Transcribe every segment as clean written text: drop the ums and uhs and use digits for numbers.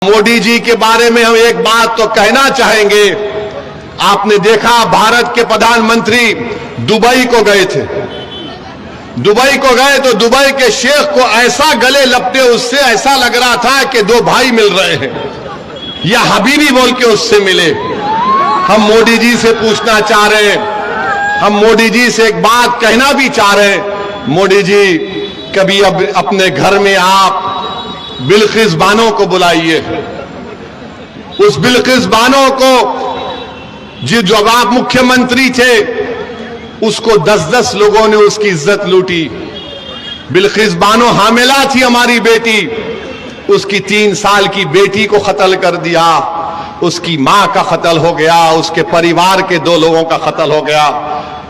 मोदी जी के बारे में हम एक बात तो कहना चाहेंगे। आपने देखा भारत के प्रधानमंत्री दुबई को गए थे। दुबई को गए तो दुबई के शेख को ऐसा गले लपटे, उससे ऐसा लग रहा था कि दो भाई मिल रहे हैं, या हबीबी बोल के उससे मिले। हम मोदी जी से पूछना चाह रहे हैं, हम मोदी जी से एक बात कहना भी चाह रहे हैं। मोदी जी, कभी अब अपने घर में आप बिल्किस बानो को बुलाइए। उस बिल्किस बानो को, जब आप मुख्यमंत्री थे, उसको 10-10 लोगों ने उसकी इज्जत लूटी। बिल्किस बानो हामिला थी, हमारी बेटी, उसकी 3 साल की बेटी को कत्ल कर दिया, उसकी मां का कत्ल हो गया, उसके परिवार के 2 लोगों का कत्ल हो गया।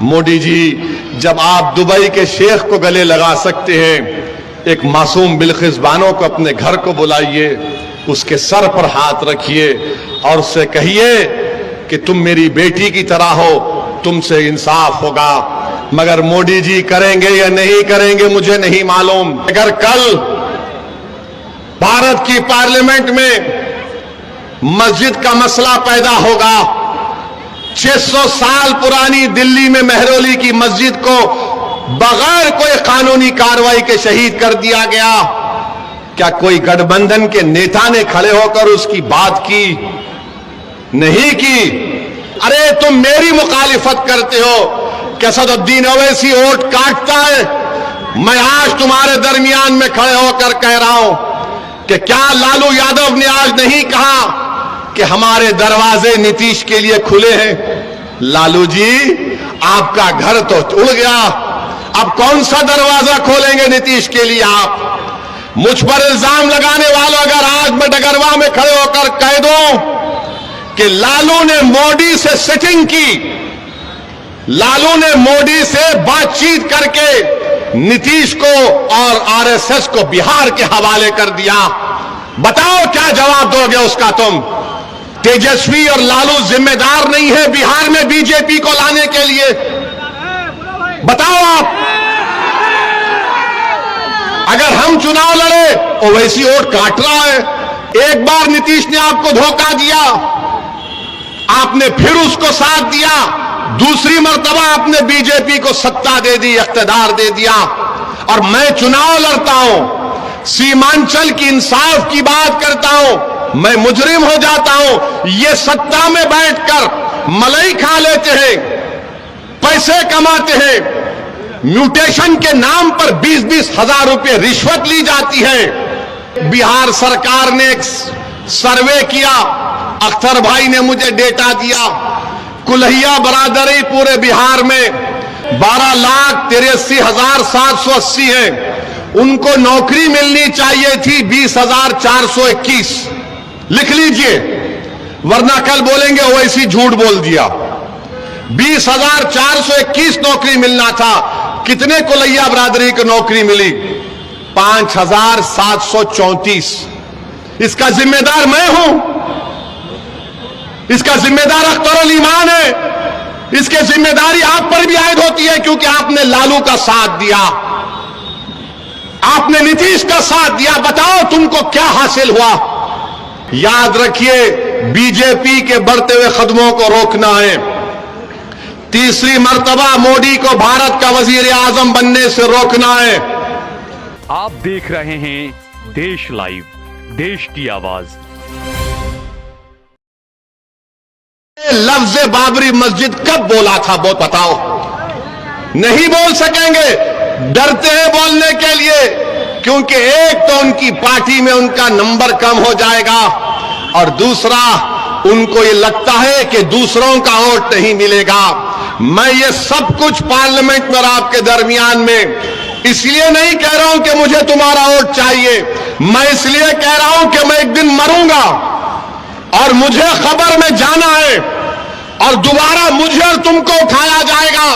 मोदी जी, जब आप दुबई के शेख को गले लगा सकते हैं, एक मासूम बिल्किस बानो को अपने घर को बुलाइए, उसके सर पर हाथ रखिए और उससे कहिए कि तुम मेरी बेटी की तरह हो, तुमसे इंसाफ होगा। मगर मोदी जी करेंगे या नहीं करेंगे मुझे नहीं मालूम। अगर कल भारत की पार्लियामेंट में मस्जिद का मसला पैदा होगा, 600 साल पुरानी दिल्ली में मेहरौली की मस्जिद को बगैर कोई कानूनी कार्रवाई के शहीद कर दिया गया, क्या कोई गठबंधन के नेता ने खड़े होकर उसकी बात की? नहीं की। अरे तुम मेरी मुखालिफत करते हो कि असदुद्दीन ओवैसी वोट काटता है। मैं आज तुम्हारे दरमियान में खड़े होकर कह रहा हूं कि क्या लालू यादव ने आज नहीं कहा कि हमारे दरवाजे नीतीश के लिए खुले हैं? लालू जी, आपका घर तो उड़ गया, अब कौन सा दरवाजा खोलेंगे नीतीश के लिए आप? मुझ पर इल्जाम लगाने वालों, अगर आज मैं डगरवा में खड़े होकर कह दूं कि लालू ने मोदी से सेटिंग की, लालू ने मोदी से बातचीत करके नीतीश को और आरएसएस को बिहार के हवाले कर दिया, बताओ क्या जवाब दोगे उसका तुम? तेजस्वी और लालू जिम्मेदार नहीं है बिहार में बीजेपी को लाने के लिए? बताओ आप। अगर हम चुनाव लड़े, ओवैसी वोट काट रहा है। एक बार नीतीश ने आपको धोखा दिया, आपने फिर उसको साथ दिया, दूसरी मर्तबा आपने बीजेपी को सत्ता दे दी, इख्तिदार दे दिया। और मैं चुनाव लड़ता हूं, सीमांचल की इंसाफ की बात करता हूं, मैं मुजरिम हो जाता हूं। ये सत्ता में बैठकर मलाई खा लेते हैं, पैसे कमाते हैं, म्यूटेशन के नाम पर 20-20 हजार रुपए रिश्वत ली जाती है। बिहार सरकार ने एक सर्वे किया, अख्तर भाई ने मुझे डेटा दिया, कुल्हिया बरादरी पूरे बिहार में 12,83,780 है, उनको नौकरी मिलनी चाहिए थी 20,421। लिख लीजिए, वरना कल बोलेंगे ओवैसी झूठ बोल दिया। 20,421 नौकरी मिलना था। कितने कुल्हिया बरादरी को नौकरी मिली? 5,734। इसका जिम्मेदार मैं हूं, इसका जिम्मेदार अख्तरुल ईमान है। इसकी जिम्मेदारी आप पर भी आयद होती है, क्योंकि आपने लालू का साथ दिया, आपने नीतीश का साथ दिया। बताओ तुमको क्या हासिल हुआ? याद रखिए, बीजेपी के बढ़ते हुए कदमों को रोकना है। तीसरी मर्तबा मोदी को भारत का वजीर आजम बनने से रोकना है। आप देख रहे हैं देश लाइव, देश की आवाज। लफ्ज बाबरी मस्जिद कब बोला था वो बताओ? नहीं बोल सकेंगे, डरते हैं बोलने के लिए, क्योंकि एक तो उनकी पार्टी में उनका नंबर कम हो जाएगा, और दूसरा उनको ये लगता है कि दूसरों का वोट नहीं मिलेगा। मैं ये सब कुछ पार्लियामेंट में और आपके दरमियान में इसलिए नहीं कह रहा हूं कि मुझे तुम्हारा वोट चाहिए, मैं इसलिए कह रहा हूं कि मैं एक दिन मरूंगा और मुझे खबर में जाना है, और दोबारा मुझे और तुमको उठाया जाएगा,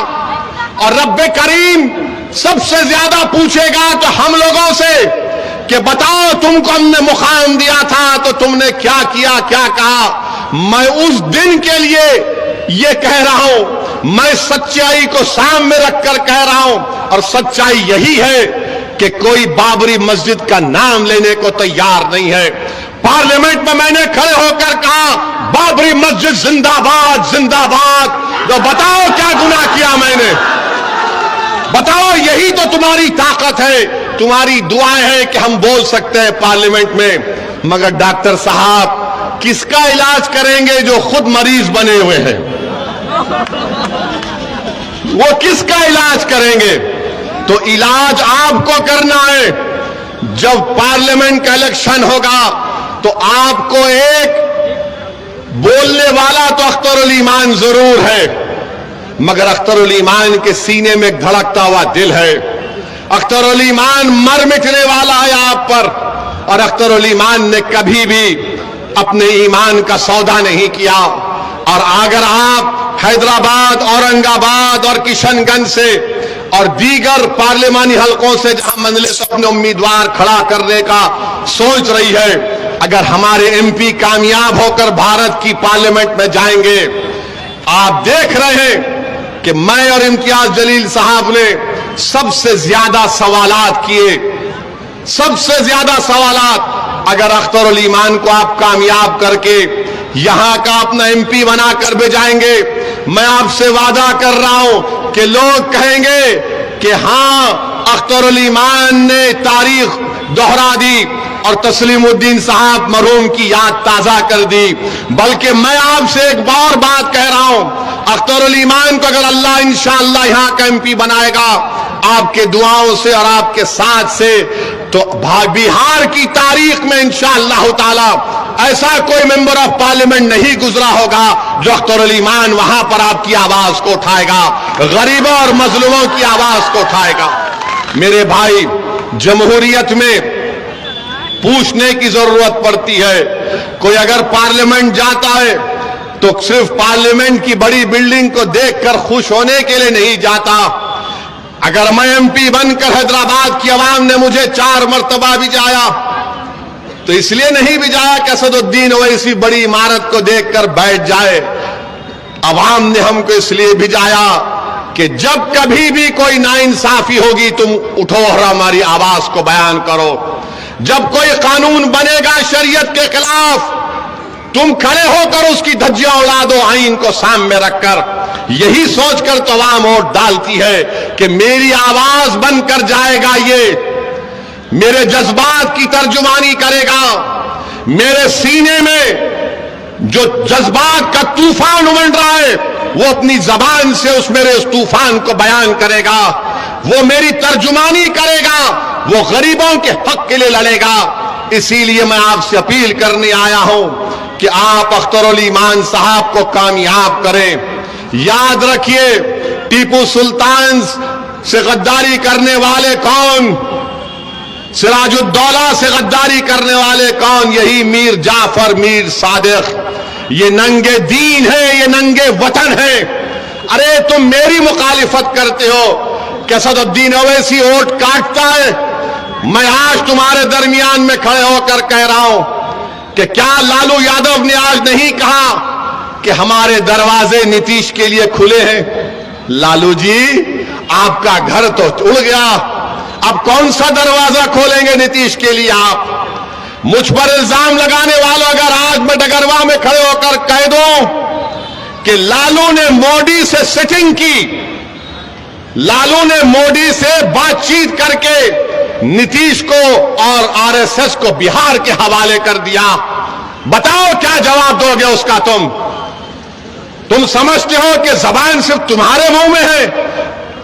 और रब्बे करीम सबसे ज्यादा पूछेगा तो हम लोगों से कि बताओ तुमको हमने मुकाम दिया था तो तुमने क्या किया, क्या कहा। मैं उस दिन के लिए ये कह रहा हूं, मैं सच्चाई को सामने रखकर कह रहा हूं, और सच्चाई यही है कि कोई बाबरी मस्जिद का नाम लेने को तैयार नहीं है। पार्लियामेंट में मैंने खड़े होकर कहा बाबरी मस्जिद जिंदाबाद जिंदाबाद। तो बताओ क्या गुनाह किया मैंने? बताओ, यही तो तुम्हारी ताकत है, तुम्हारी दुआएं हैं कि हम बोल सकते हैं पार्लियामेंट में। मगर डॉक्टर साहब किसका इलाज करेंगे जो खुद मरीज बने हुए हैं? वो किसका इलाज करेंगे? तो इलाज आपको करना है। जब पार्लियामेंट का इलेक्शन होगा तो आपको एक बोलने वाला तो अख्तरुल ईमान जरूर है, मगर अख्तरुल ईमान के सीने में एक धड़कता हुआ दिल है। अख्तरुल ईमान मर मिटने वाला है आप पर, और अख्तरुल ईमान ने कभी भी अपने ईमान का सौदा नहीं किया। और अगर आप हैदराबाद, औरंगाबाद और किशनगंज से और दीगर पार्लिमानी हलकों से जहां मजलिस अपने उम्मीदवार खड़ा करने का सोच रही है, अगर हमारे एमपी कामयाब होकर भारत की पार्लियामेंट में जाएंगे, आप देख रहे हैं कि मैं और इम्तियाज जलील साहब ने सबसे ज्यादा सवालात किए, सबसे ज्यादा सवालात। अगर अख्तरुल ईमान को आप कामयाब करके यहां का अपना एमपी बनाकर भेजाएंगे, मैं आपसे वादा कर रहा हूं कि लोग कहेंगे कि हां, अख्तरुल ईमान ने तारीख दोहरा दी और तस्लीमुद्दीन साहब मरहूम की याद ताजा कर दी। बल्कि मैं आपसे एक बार बात कह रहा हूं, अख्तरुल ईमान को अगर अल्लाह इंशाअल्लाह यहां का एमपी बनाएगा आपके दुआओं से और आपके साथ से, तो बिहार की तारीख में इंशाअल्लाह ताला ऐसा कोई मेंबर ऑफ पार्लियामेंट नहीं गुजरा होगा जो अख्तरुल ईमान वहां पर आपकी आवाज को उठाएगा, गरीबों और मजलूमों की आवाज को उठाएगा। मेरे भाई, जमहूरियत में पूछने की जरूरत पड़ती है। कोई अगर पार्लियामेंट जाता है तो सिर्फ पार्लियामेंट की बड़ी बिल्डिंग को देखकर खुश होने के लिए नहीं जाता। अगर मैं एमपी बनकर हैदराबाद की आवाम ने मुझे 4 मरतबा भिजाया तो इसलिए नहीं भिजाया कि असदुद्दीन ओवैसी बड़ी इमारत को देखकर बैठ जाए। आवाम ने हमको इसलिए भिजाया कि जब कभी भी कोई नाइंसाफी होगी तुम उठो और हमारी आवाज को बयान करो। जब कोई कानून बनेगा शरीयत के खिलाफ, तुम खड़े होकर उसकी धज्जियां उड़ा दो आईन को सामने रखकर। यही सोचकर तो आवाम वोट डालती है कि मेरी आवाज बनकर जाएगा, ये मेरे जज्बात की तर्जुमानी करेगा, मेरे सीने में जो जज्बात का तूफान उमड़ रहा है वो अपनी जबान से उस तूफान को बयान करेगा, वो मेरी तर्जुमानी करेगा, वो गरीबों के हक के लिए लड़ेगा। इसीलिए मैं आपसे अपील करने आया हूं कि आप अख्तरुल ईमान साहब को कामयाब करें। याद रखिए, टीपू सुल्तान से गद्दारी करने वाले कौन? सिराजुद्दौला से गद्दारी करने वाले कौन? यही मीर जाफर, मीर सादिक। ये नंगे दीन है, ये नंगे वतन है। अरे तुम मेरी मुखालिफत करते हो कि असदुद्दीन ओवैसी वोट काटता है। मैं आज तुम्हारे दरमियान में खड़े होकर कह रहा हूं कि क्या लालू यादव ने आज नहीं कहा कि हमारे दरवाजे नीतीश के लिए खुले हैं? लालू जी, आपका घर तो उड़ गया, अब कौन सा दरवाजा खोलेंगे नीतीश के लिए आप? मुझ पर इल्जाम लगाने वालों, अगर आज मैं डगरवा में खड़े होकर कह दूं कि लालू ने मोदी से सेटिंग की, लालू ने मोदी से बातचीत करके नीतीश को और आरएसएस को बिहार के हवाले कर दिया, बताओ क्या जवाब दोगे उसका? तुम समझते हो कि जबान सिर्फ तुम्हारे मुंह में है?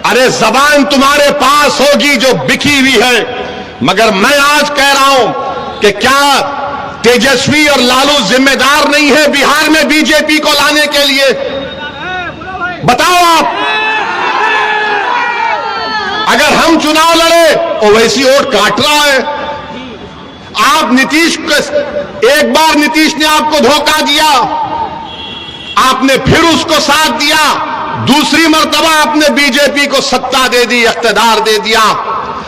अरे जबान तुम्हारे पास होगी जो बिखी हुई है। मगर मैं आज कह रहा हूं कि क्या तेजस्वी और लालू जिम्मेदार नहीं है बिहार में बीजेपी को लाने के लिए? बताओ आप। अगर हम चुनाव लड़े ओवैसी वोट काट रहा है। आप नीतीश को, एक बार नीतीश ने आपको धोखा दिया, आपने फिर उसको साथ दिया, दूसरी मर्तबा आपने बीजेपी को सत्ता दे दी, इख्तिदार दे दिया।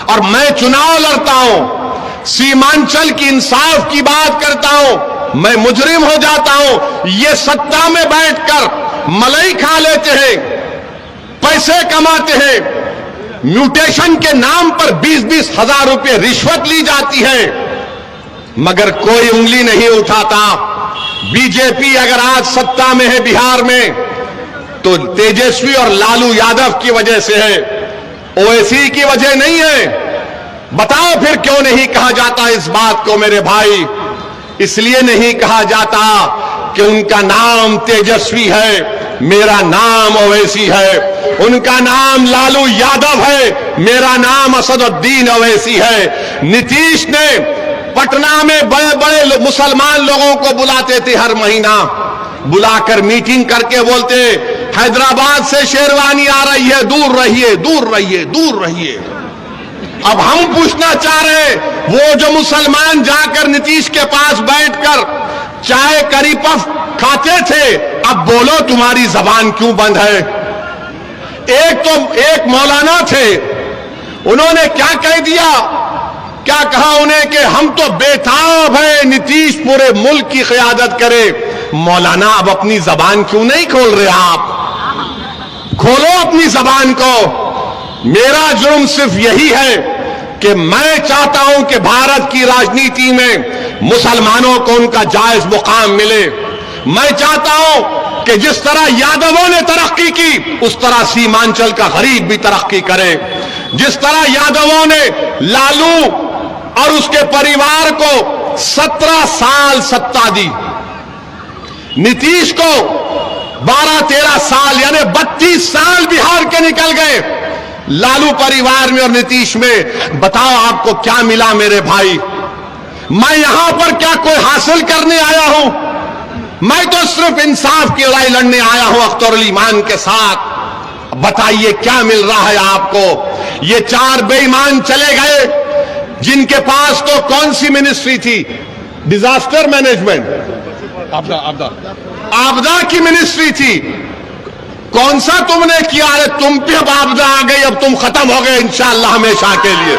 और मैं चुनाव लड़ता हूं, सीमांचल की इंसाफ की बात करता हूं, मैं मुजरिम हो जाता हूं। ये सत्ता में बैठकर मलाई खा लेते हैं, पैसे कमाते हैं, म्यूटेशन के नाम पर 20-20 हजार रुपए रिश्वत ली जाती है। मगर कोई उंगली नहीं उठाता। बीजेपी अगर आज सत्ता में है बिहार में तो तेजस्वी और लालू यादव की वजह से है, ओवैसी की वजह नहीं है। बताओ फिर क्यों नहीं कहा जाता इस बात को मेरे भाई? इसलिए नहीं कहा जाता कि उनका नाम तेजस्वी है, मेरा नाम ओवैसी है। उनका नाम लालू यादव है, मेरा नाम असदुद्दीन ओवैसी है। नीतीश ने पटना में बड़े बड़े मुसलमान लोगों को बुलाते थे, हर महीना बुलाकर मीटिंग करके बोलते, हैदराबाद से शेरवानी आ रही है, दूर रहिए, दूर रहिए, दूर रहिए। अब हम पूछना चाह रहे, वो जो मुसलमान जाकर नीतीश के पास बैठकर चाय करी पफ खाते थे, अब बोलो तुम्हारी जबान क्यों बंद है? एक मौलाना थे, उन्होंने क्या कह दिया, क्या कहा उन्हें कि हम तो बेताब है नीतीश पूरे मुल्क की क़यादत करे। मौलाना अब अपनी जबान क्यों नहीं खोल रहे? आप खोलो अपनी जबान को। मेरा जुर्म सिर्फ यही है कि मैं चाहता हूं कि भारत की राजनीति में मुसलमानों को उनका जायज मुकाम मिले। मैं चाहता हूं कि जिस तरह यादवों ने तरक्की की उस तरह सीमांचल का गरीब भी तरक्की करे। जिस तरह यादवों ने लालू और उसके परिवार को 17 साल सत्ता दी, नीतीश को 12-13 साल यानी 32 साल बिहार के निकल गए लालू परिवार में और नीतीश में। बताओ आपको क्या मिला मेरे भाई? मैं यहां पर क्या कोई हासिल करने आया हूं? मैं तो सिर्फ इंसाफ की लड़ाई लड़ने आया हूं अख्तरुल ईमान के साथ। बताइए क्या मिल रहा है आपको? ये 4 बेईमान चले गए जिनके पास तो कौन सी मिनिस्ट्री थी? डिजास्टर मैनेजमेंट, आपदा की मिनिस्ट्री थी। कौन सा तुमने किया? अरे तुम पे अब आपदा आ गई, अब तुम खत्म हो गए इंशाअल्लाह हमेशा के लिए।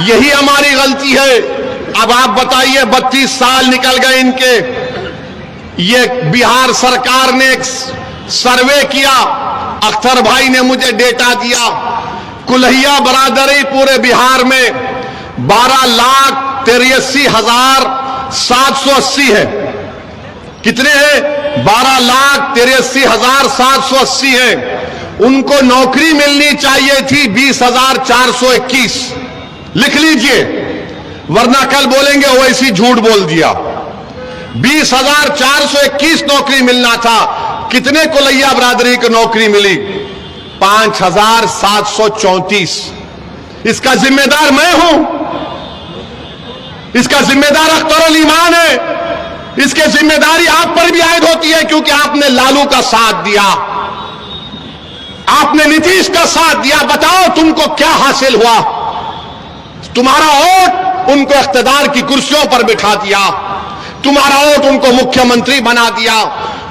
यही हमारी गलती है। अब आप बताइए, 32 साल निकल गए इनके। ये बिहार सरकार ने एक सर्वे किया, अख्तर भाई ने मुझे डेटा दिया, कुल्हिया बरादरी पूरे बिहार में 12,83,780 है। कितने हैं? 12,83,780 है। उनको नौकरी मिलनी चाहिए थी 20,421। लिख लीजिए, वरना कल बोलेंगे ओवैसी झूठ बोल दिया। 20,421 नौकरी मिलना था। कितने कुलैया बरादरी को नौकरी मिली? 5,734। इसका जिम्मेदार मैं हूं, इसका जिम्मेदार अख्तरुल ईमान है। इसकी जिम्मेदारी आप पर भी आयद होती है, क्योंकि आपने लालू का साथ दिया, आपने नीतीश का साथ दिया। बताओ तुमको क्या हासिल हुआ? तुम्हारा वोट उनको इख्तिदार की कुर्सियों पर बिठा दिया, तुम्हारा वोट उनको मुख्यमंत्री बना दिया,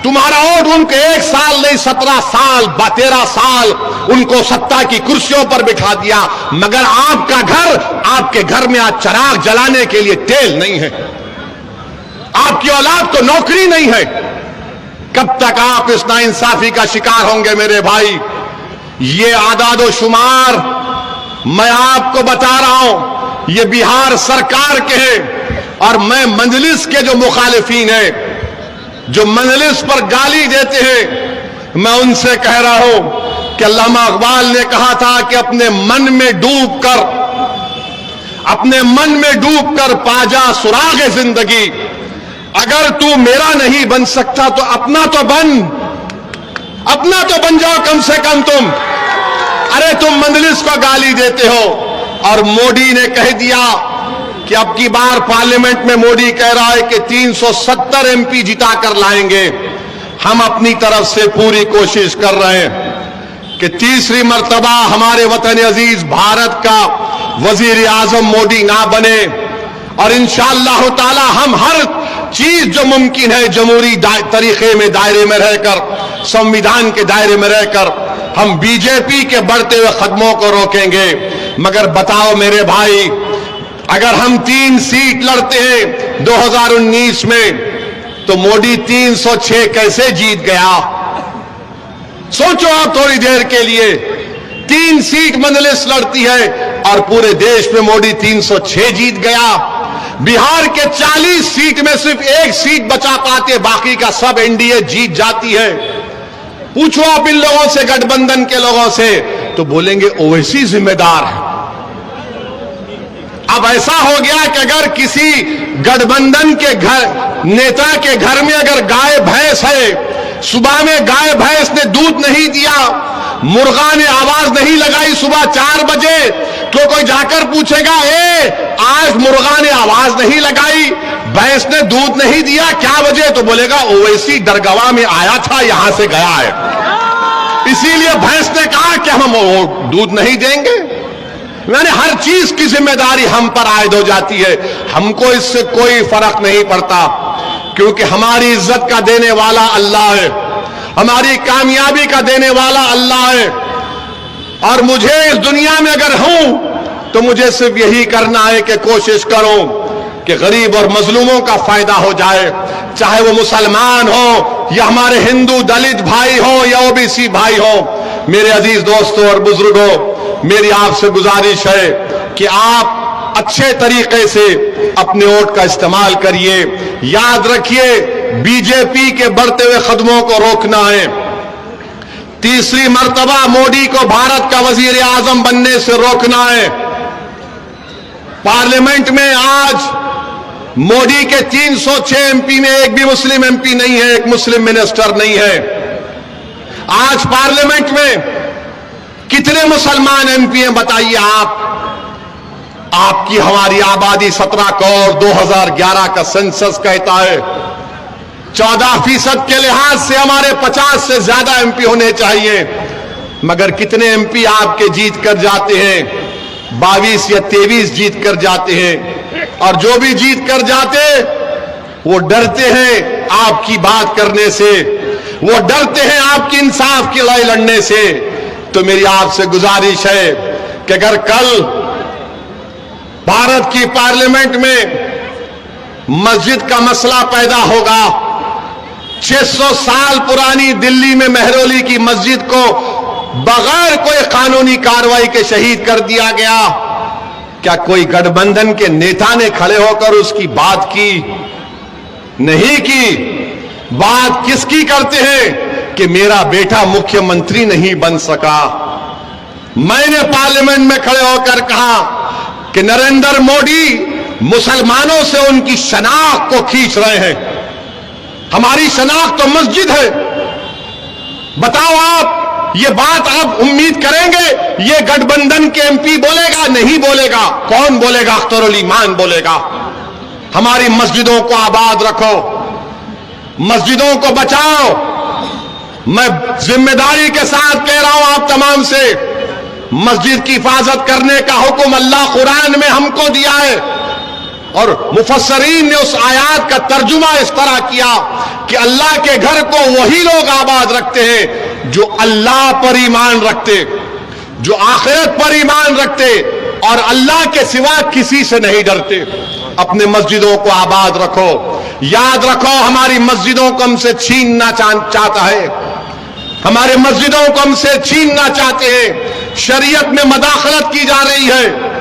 तुम्हारा वोट उनको 1 साल नहीं 17 साल 13 साल उनको सत्ता की कुर्सियों पर बिठा दिया। मगर आपका घर, आपके घर में आज चिराग जलाने के लिए तेल नहीं है, आपकी औलाद को नौकरी नहीं है। कब तक आप इस नाइंसाफी का शिकार होंगे मेरे भाई? ये आदादो शुमार मैं आपको बता रहा हूं, ये बिहार सरकार के हैं। और मैं मजलिस के जो मुखालिफिन हैं, जो मजलिस पर गाली देते हैं, मैं उनसे कह रहा हूं कि अल्लामा इकबाल ने कहा था कि अपने मन में डूबकर पाजा सुराग जिंदगी। अगर तू मेरा नहीं बन सकता तो अपना तो बन जाओ कम से कम तुम। अरे तुम मजलिस को गाली देते हो। और मोदी ने कह दिया कि अब की बार पार्लियामेंट में मोदी कह रहा है कि 370 एमपी जिता कर लाएंगे। हम अपनी तरफ से पूरी कोशिश कर रहे हैं कि तीसरी मर्तबा हमारे वतन अजीज भारत का वजीर आजम मोदी ना बने। और इंशाअल्लाह ताला हम हर चीज जो मुमकिन है जमहूरी तरीके में दायरे में रहकर, संविधान के दायरे में रहकर हम बीजेपी के बढ़ते हुए कदमों को रोकेंगे। मगर बताओ मेरे भाई, अगर हम 3 सीट लड़ते हैं 2019 में तो मोदी 306 कैसे जीत गया? सोचो आप थोड़ी देर के लिए। 3 सीट मजलिस लड़ती है और पूरे देश में मोदी 306 जीत गया। बिहार के 40 सीट में सिर्फ 1 सीट बचा पाते, बाकी का सब एनडीए जीत जाती है। पूछो आप इन लोगों से, गठबंधन के लोगों से, तो बोलेंगे ओवैसी जिम्मेदार है। अब ऐसा हो गया कि अगर किसी गठबंधन के घर नेता के घर में अगर गाय भैंस है, सुबह में गाय भैंस ने दूध नहीं दिया, मुर्गा ने आवाज नहीं लगाई सुबह 4 बजे, तो कोई जाकर पूछेगा आज मुर्गा ने आवाज नहीं लगाई, भैंस ने दूध नहीं दिया, क्या वजह? तो बोलेगा ओवैसी दरगाह में आया था, यहां से गया है, इसीलिए भैंस ने कहा कि हम दूध नहीं देंगे। यानी हर चीज की जिम्मेदारी हम पर आयद हो जाती है। हमको इससे कोई फर्क नहीं पड़ता, क्योंकि हमारी इज्जत का देने वाला अल्लाह है, हमारी कामयाबी का देने वाला अल्लाह है। और मुझे इस दुनिया में अगर हूं तो मुझे सिर्फ यही करना है कि कोशिश करूं कि गरीब और मजलूमों का फायदा हो जाए, चाहे वो मुसलमान हो या हमारे हिंदू दलित भाई हो या ओबीसी भाई हो। मेरे अजीज दोस्तों और बुजुर्गों, मेरी आपसे गुजारिश है कि आप अच्छे तरीके से अपने वोट का इस्तेमाल करिए। याद रखिए, बीजेपी के बढ़ते हुए कदमों को रोकना है। तीसरी मर्तबा मोदी को भारत का वजीर आजम बनने से रोकना है। पार्लियामेंट में आज मोदी के 306 एमपी में एक भी मुस्लिम एमपी नहीं है, एक मुस्लिम मिनिस्टर नहीं है। आज पार्लियामेंट में कितने मुसलमान एमपी हैं बताइए आप? आपकी हमारी आबादी 17 करोड़ 2011 का सेंसस कहता है। 14% के लिहाज से हमारे 50 से ज्यादा एमपी होने चाहिए, मगर कितने एमपी आपके जीत कर जाते हैं? 22 या 23 जीत कर जाते हैं। और जो भी जीत कर जाते वो डरते हैं आपकी बात करने से, वो डरते हैं आपकी इंसाफ की लड़ाई लड़ने से। तो मेरी आपसे गुजारिश है कि अगर कल भारत की पार्लियामेंट में मस्जिद का मसला पैदा होगा, 600 साल पुरानी दिल्ली में मेहरौली की मस्जिद को बगैर कोई कानूनी कार्रवाई के शहीद कर दिया गया, क्या कोई गठबंधन के नेता ने खड़े होकर उसकी बात की? नहीं की। बात किसकी करते हैं कि मेरा बेटा मुख्यमंत्री नहीं बन सका। मैंने पार्लियामेंट में खड़े होकर कहा कि नरेंद्र मोदी मुसलमानों से उनकी शनाख्त को खींच रहे हैं। हमारी शनाख्त तो मस्जिद है। बताओ आप ये बात आप उम्मीद करेंगे ये गठबंधन के एमपी बोलेगा? नहीं बोलेगा। कौन बोलेगा? अख्तरुल ईमान बोलेगा। हमारी मस्जिदों को आबाद रखो, मस्जिदों को बचाओ। मैं जिम्मेदारी के साथ कह रहा हूं आप तमाम से, मस्जिद की हिफाजत करने का हुक्म अल्लाह कुरान में हमको दिया है। और मुफस्सरीन ने उस आयत का तर्जुमा इस तरह किया कि अल्लाह के घर को वही लोग आबाद रखते हैं जो अल्लाह पर ईमान रखते, जो आखिरत पर ईमान रखते और अल्लाह के सिवा किसी से नहीं डरते। अपने मस्जिदों को आबाद रखो। याद रखो, हमारी मस्जिदों को हमसे छीनना चाहता है, हमारे मस्जिदों को हमसे छीनना चाहते हैं। शरीयत में मदाखलत की जा रही है।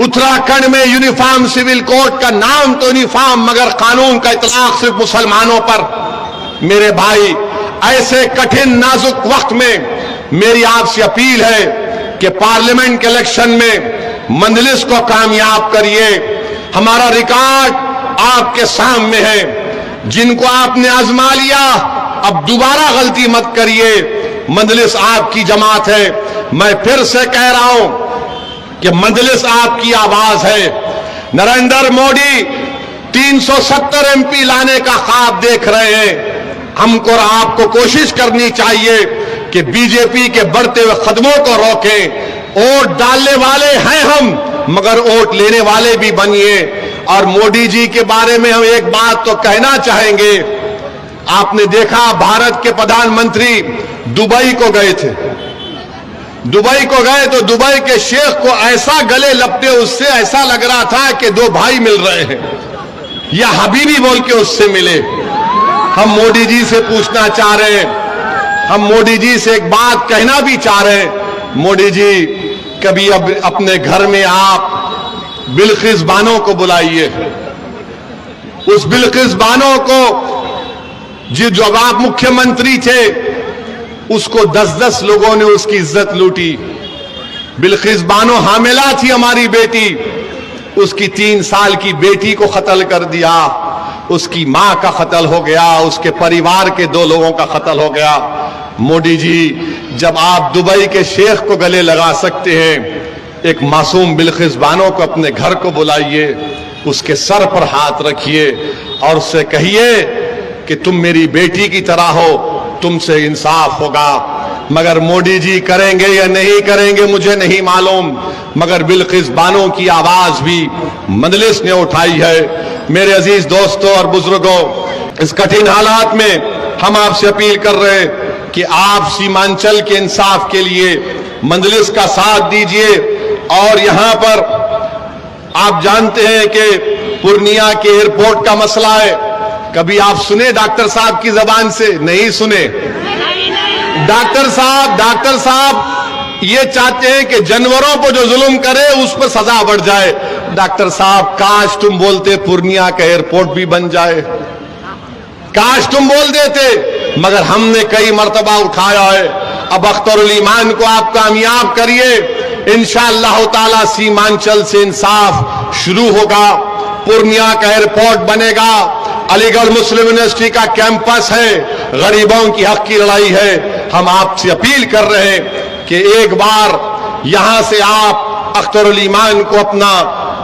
उत्तराखंड में यूनिफॉर्म सिविल कोड का नाम तो यूनिफॉर्म, मगर कानून का इतलाक सिर्फ मुसलमानों पर। मेरे भाई, ऐसे कठिन नाजुक वक्त में मेरी आपसे अपील है कि पार्लियामेंट के इलेक्शन में मजलिस को कामयाब करिए। हमारा रिकॉर्ड आपके सामने है। जिनको आपने आजमा लिया, अब दोबारा गलती मत करिए। मजलिस आपकी जमात है। मैं फिर से कह रहा हूं कि मजलिस आपकी आवाज है। नरेंद्र मोदी 370 एमपी लाने का ख्वाब देख रहे हैं। हमको और आपको कोशिश करनी चाहिए कि बीजेपी के बढ़ते हुए कदमों को रोकें। वोट डालने वाले हैं हम, मगर वोट लेने वाले भी बनिए। और मोदी जी के बारे में हम एक बात तो कहना चाहेंगे। आपने देखा, भारत के प्रधानमंत्री दुबई को गए थे। दुबई को गए तो दुबई के शेख को ऐसा गले लपटे, उससे ऐसा लग रहा था कि दो भाई मिल रहे हैं, या हबीबी बोल के उससे मिले। हम मोदी जी से पूछना चाह रहे हैं, हम मोदी जी से एक बात कहना भी चाह रहे हैं मोदी जी कभी अब अपने घर में आप बिल्किस बानो को बुलाइए। उस बिल्किस बानो को जब आप मुख्यमंत्री थे उसको 10-10 लोगों ने उसकी इज्जत लूटी। बिल्किस बानो हामिला थी हमारी बेटी, उसकी 3 साल की बेटी को कत्ल कर दिया, उसकी मां का कत्ल हो गया, उसके परिवार के 2 लोगों का कत्ल हो गया। मोदी जी जब आप दुबई के शेख को गले लगा सकते हैं, एक मासूम बिल्किस बानो को अपने घर को बुलाइए, उसके सर पर हाथ रखिए और उससे कहिए कि तुम मेरी बेटी की तरह हो, तुमसे इंसाफ होगा। मगर मोदी जी करेंगे या नहीं करेंगे मुझे नहीं मालूम, मगर बिल्किस बानो की आवाज भी मजलिस ने उठाई है। मेरे अजीज दोस्तों और बुजुर्गों, इस कठिन हालात में हम आपसे अपील कर रहे हैं कि आप सीमांचल के इंसाफ के लिए मजलिस का साथ दीजिए। और यहां पर आप जानते हैं कि पूर्णिया के एयरपोर्ट का मसला है, कभी आप सुने डॉक्टर साहब की जबान से? नहीं सुने। डॉक्टर साहब ये चाहते हैं कि जानवरों को जो जुल्म करे उस पर सजा बढ़ जाए। डॉक्टर साहब काश तुम बोलते पूर्णिया का एयरपोर्ट भी बन जाए, काश तुम बोल देते, मगर हमने कई मर्तबा उठाया है। अब अख्तरुल ईमान को आप कामयाब करिए, इंशाअल्लाह ताला सीमांचल से इंसाफ शुरू होगा, पूर्णिया का एयरपोर्ट बनेगा, अलीगढ़ मुस्लिम यूनिवर्सिटी का कैंपस है, गरीबों की हक की लड़ाई है। हम आपसे अपील कर रहे हैं कि एक बार यहां से आप अख्तरुल ईमान को अपना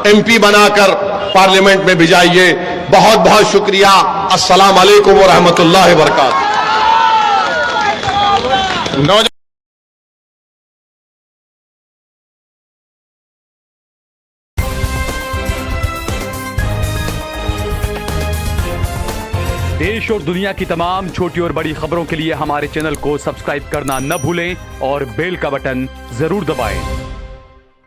MP बनाकर पार्लियामेंट में भिजाइए। बहुत बहुत शुक्रिया। अस्सलाम वालेकुम व रहमतुल्लाहि व बरकातहू। देश और दुनिया की तमाम छोटी और बड़ी खबरों के लिए हमारे चैनल को सब्सक्राइब करना न भूलें और बेल का बटन जरूर दबाएं।